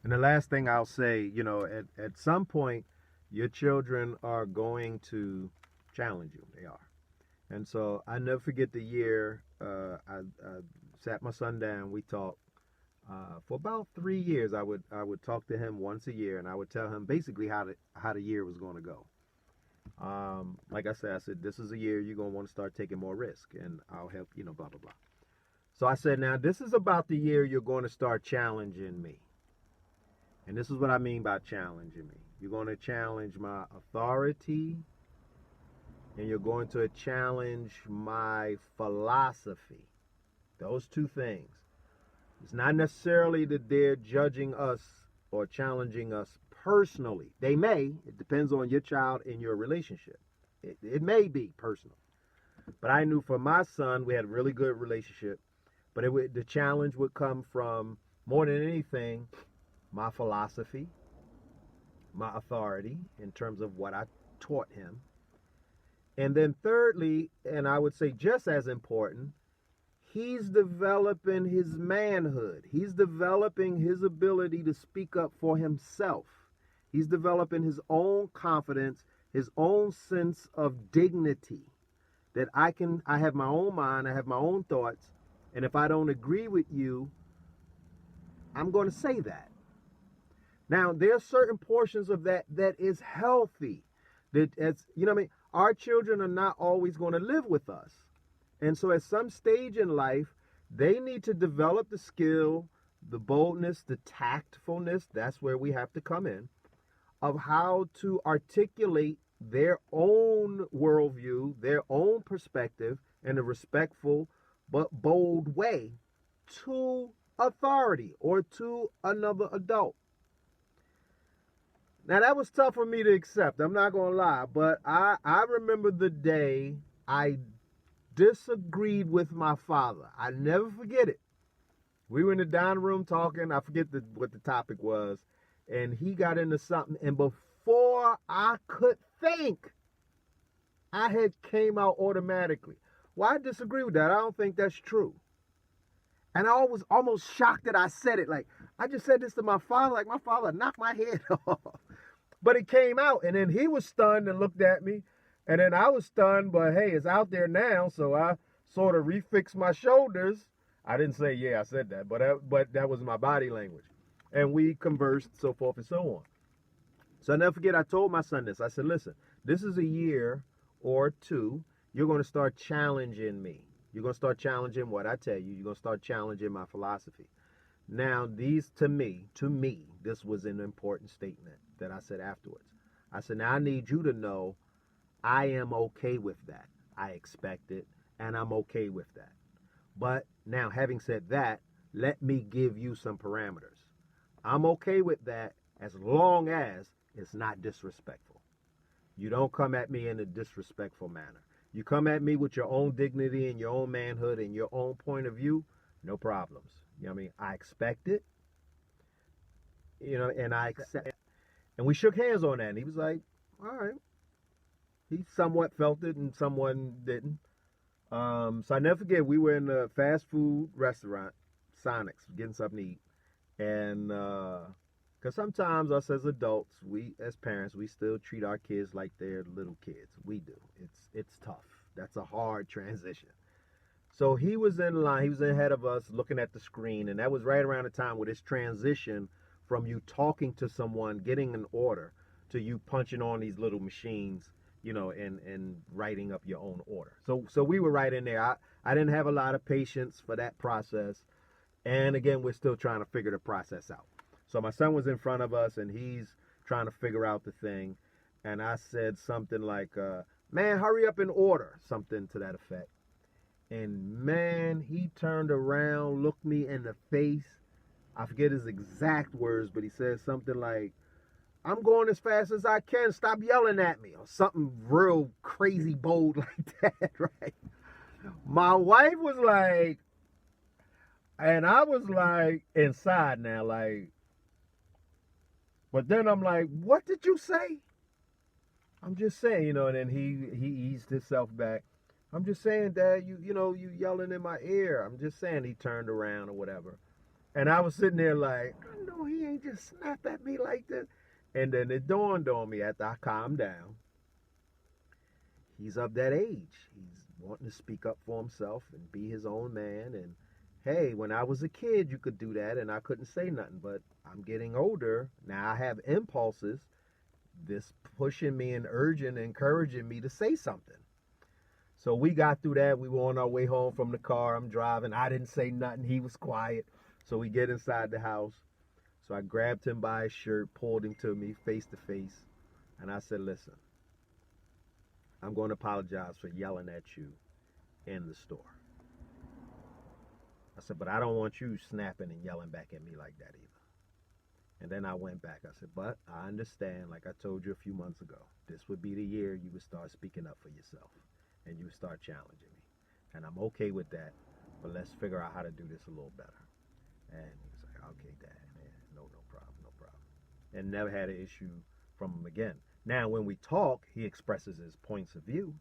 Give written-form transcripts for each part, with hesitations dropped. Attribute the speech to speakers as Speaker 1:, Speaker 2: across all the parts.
Speaker 1: And the last thing I'll say, at some point, your children are going to challenge you. They are. And so I never forget the year I sat my son down. We talked for about 3 years. I would talk to him once a year, and I would tell him basically how the year was going to go. Like I said, this is a year you're gonna want to start taking more risk, and I'll help. Blah blah blah. So I said, now this is about the year you're going to start challenging me. And this is what I mean by challenging me. You're going to challenge my authority, and you're going to challenge my philosophy. Those two things. It's not necessarily that they're judging us or challenging us personally. They may. It depends on your child and your relationship. It may be personal. But I knew for my son, we had a really good relationship. But the challenge would come from, more than anything, my philosophy, my authority in terms of what I taught him. And then thirdly, and I would say just as important, he's developing his manhood. He's developing his ability to speak up for himself. He's developing his own confidence, his own sense of dignity. That I have my own mind, I have my own thoughts, and if I don't agree with you, I'm going to say that. Now, there are certain portions of that is healthy. That, as you know what I mean, our children are not always going to live with us. And so at some stage in life, they need to develop the skill, the boldness, the tactfulness, that's where we have to come in, of how to articulate their own worldview, their own perspective, in a respectful but bold way to authority or to another adult. Now, that was tough for me to accept. I'm not going to lie. But I remember the day I disagreed with my father. I never forget it. We were in the dining room talking. I forget what the topic was. And he got into something. And before I could think, I had came out automatically. Well, I disagree with that. I don't think that's true. And I was almost shocked that I said it. Like, I just said this to my father. Like, my father knocked my head off. But it came out. And then he was stunned and looked at me. And then I was stunned. But, hey, it's out there now. So I sort of refixed my shoulders. I didn't say, yeah, I said that. But that was my body language. And we conversed, so forth and so on. So I never forget, I told my son this. I said, listen, this is a year or two. You're going to start challenging me. You're going to start challenging what I tell you. You're going to start challenging my philosophy. Now, to me, this was an important statement that I said afterwards. I said, now I need you to know I am okay with that. I expect it, and I'm okay with that. But now, having said that, let me give you some parameters. I'm okay with that as long as it's not disrespectful. You don't come at me in a disrespectful manner. You come at me with your own dignity and your own manhood and your own point of view, no problems. You know what I mean? I expect it, and I accept it. And we shook hands on that, and he was like, all right. He somewhat felt it and someone didn't. So I never forget, we were in a fast food restaurant, Sonic's, getting something to eat. And because sometimes us as adults, we as parents, we still treat our kids like they're little kids. We do. It's tough. That's a hard transition. So he was in line. He was ahead of us, looking at the screen, and that was right around the time where this transition from you talking to someone, getting an order, to you punching on these little machines, and writing up your own order. So we were right in there. I didn't have a lot of patience for that process. And again, we're still trying to figure the process out. So my son was in front of us, and he's trying to figure out the thing. And I said something like, man, hurry up and order, something to that effect. And man, he turned around, looked me in the face. I forget his exact words, but he said something like, I'm going as fast as I can. Stop yelling at me. Or something real crazy bold like that, right? My wife was like, and I was like inside now, like, but then I'm like, what did you say? I'm just saying, and then he eased himself back. I'm just saying, Dad, you yelling in my ear. I'm just saying. He turned around or whatever. And I was sitting there like, I know he ain't just snap at me like this. And then it dawned on me after I calmed down, he's of that age. He's wanting to speak up for himself and be his own man. And hey, when I was a kid, you could do that and I couldn't say nothing. But I'm getting older. Now I have impulses. This pushing me and urging, encouraging me to say something. So we got through that. We were on our way home from the car. I'm driving. I didn't say nothing. He was quiet. So we get inside the house. So I grabbed him by his shirt, pulled him to me face to face. And I said, listen, I'm going to apologize for yelling at you in the store. I said, but I don't want you snapping and yelling back at me like that either. And then I went back. I said, but I understand, like I told you a few months ago, this would be the year you would start speaking up for yourself and you would start challenging me. And I'm okay with that, but let's figure out how to do this a little better. And he was like, okay, Dad. No problem, no problem. And never had an issue from him again. Now, when we talk, he expresses his points of view.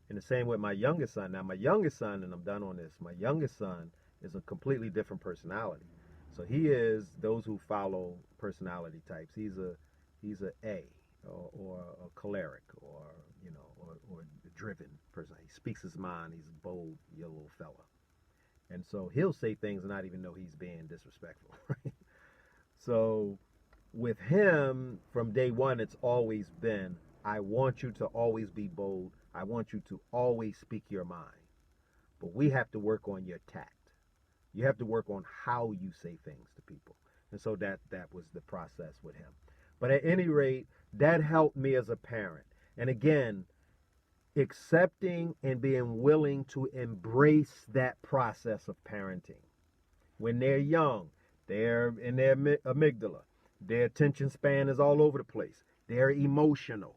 Speaker 1: In the same with my youngest son. Now, my youngest son, and I'm done on this, my youngest son is a completely different personality. So he is those who follow personality types. He's a A or a choleric or a driven person. He speaks his mind. He's a bold little fella. And so he'll say things and not even know he's being disrespectful. Right? So with him, from day one, it's always been, I want you to always be bold. I want you to always speak your mind. But we have to work on your tact. You have to work on how you say things to people. And so that was the process with him. But at any rate, that helped me as a parent. And again, accepting and being willing to embrace that process of parenting. When they're young, they're in their amygdala. Their attention span is all over the place. They're emotional.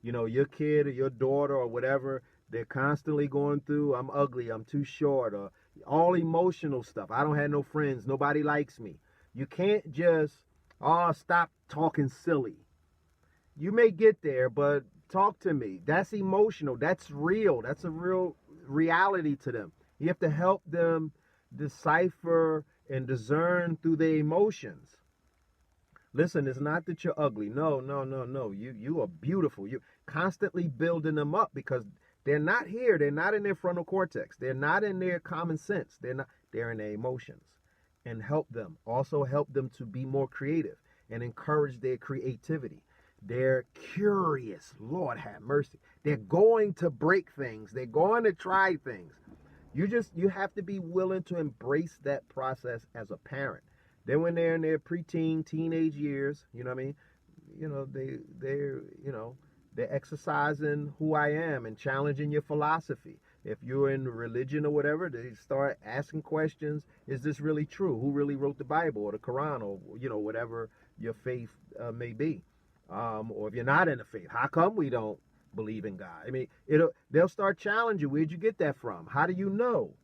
Speaker 1: You know, your kid or your daughter or whatever, they're constantly going through, I'm ugly, I'm too short, or all emotional stuff. I don't have no friends. Nobody likes me. You can't just, stop talking silly. You may get there, but talk to me. That's emotional. That's real. That's a real reality to them. You have to help them decipher and discern through their emotions. Listen, it's not that you're ugly. No. You are beautiful. You're constantly building them up because they're not here. They're not in their frontal cortex. They're not in their common sense. They're in their emotions. And help them. Also help them to be more creative and encourage their creativity. They're curious. Lord have mercy. They're going to break things. They're going to try things. You have to be willing to embrace that process as a parent. Then when they're in their preteen, teenage years, you know what I mean? You know, they're exercising who I am and challenging your philosophy. If you're in religion or whatever, they start asking questions. Is this really true? Who really wrote the Bible or the Quran or, whatever your faith may be? Or if you're not in the faith, how come we don't believe in God? I mean, they'll start challenging you. Where'd you get that from? How do you know?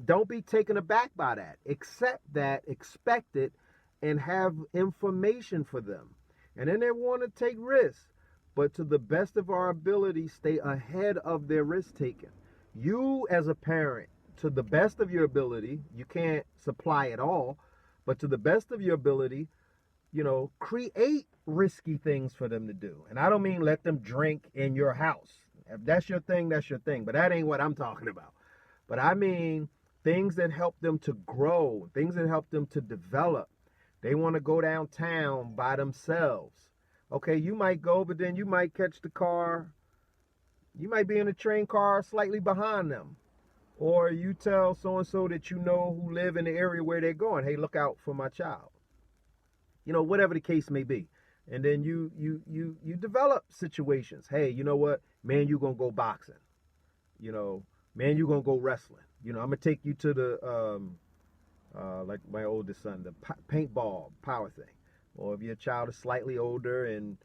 Speaker 1: Don't be taken aback by that. Accept that, expect it, and have information for them. And then they want to take risks. But to the best of our ability, stay ahead of their risk taking. You as a parent, to the best of your ability, you can't supply it all, but to the best of your ability, create risky things for them to do. And I don't mean let them drink in your house. If that's your thing, that's your thing. But that ain't what I'm talking about. But I mean things that help them to grow, things that help them to develop. They want to go downtown by themselves. Okay, you might go, but then you might catch the car. You might be in a train car slightly behind them. Or you tell so-and-so that you know who live in the area where they're going, hey, look out for my child. Whatever the case may be. And then you develop situations. Hey, you know what? Man, you're going to go boxing. Man, you're going to go wrestling. I'm going to take you to the, like my oldest son, the paintball power thing. Or if your child is slightly older and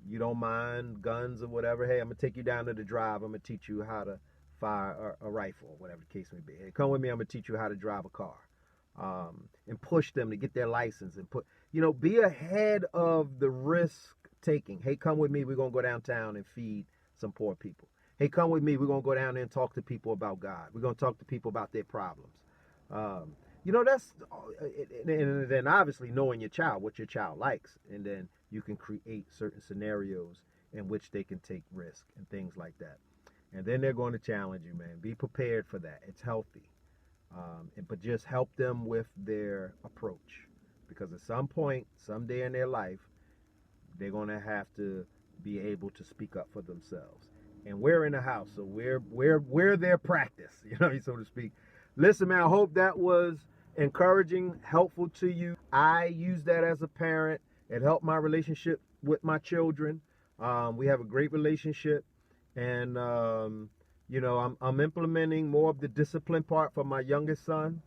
Speaker 1: you don't mind guns or whatever, hey, I'm going to take you down to the drive. I'm going to teach you how to fire a rifle, or whatever the case may be. Hey, come with me. I'm going to teach you how to drive a car. And push them to get their license and be ahead of the risk taking. Hey, come with me. We're going to go downtown and feed some poor people. Hey, come with me. We're going to go down there and talk to people about God. We're going to talk to people about their problems. You know, that's, and then obviously knowing your child, what your child likes, and then you can create certain scenarios in which they can take risk and things like that. And then they're going to challenge you, man. Be prepared for that. It's healthy. But just help them with their approach, because at some point, someday in their life, they're going to have to be able to speak up for themselves. And we're in the house, so we're their practice, so to speak. Listen, man, I hope that was encouraging, helpful to you. I use that as a parent. It helped my relationship with my children. We have a great relationship, and I'm implementing more of the discipline part for my youngest son,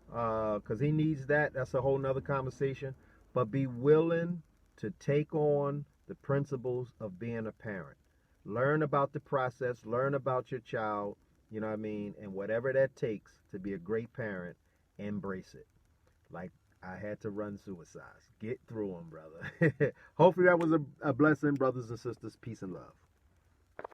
Speaker 1: because he needs that. That's a whole nother conversation. But be willing to take on the principles of being a parent. Learn about the process, learn about your child, you know what I mean? And whatever that takes to be a great parent, embrace it. Like I had to run suicides. Get through them, brother. Hopefully that was a blessing, brothers and sisters. Peace and love.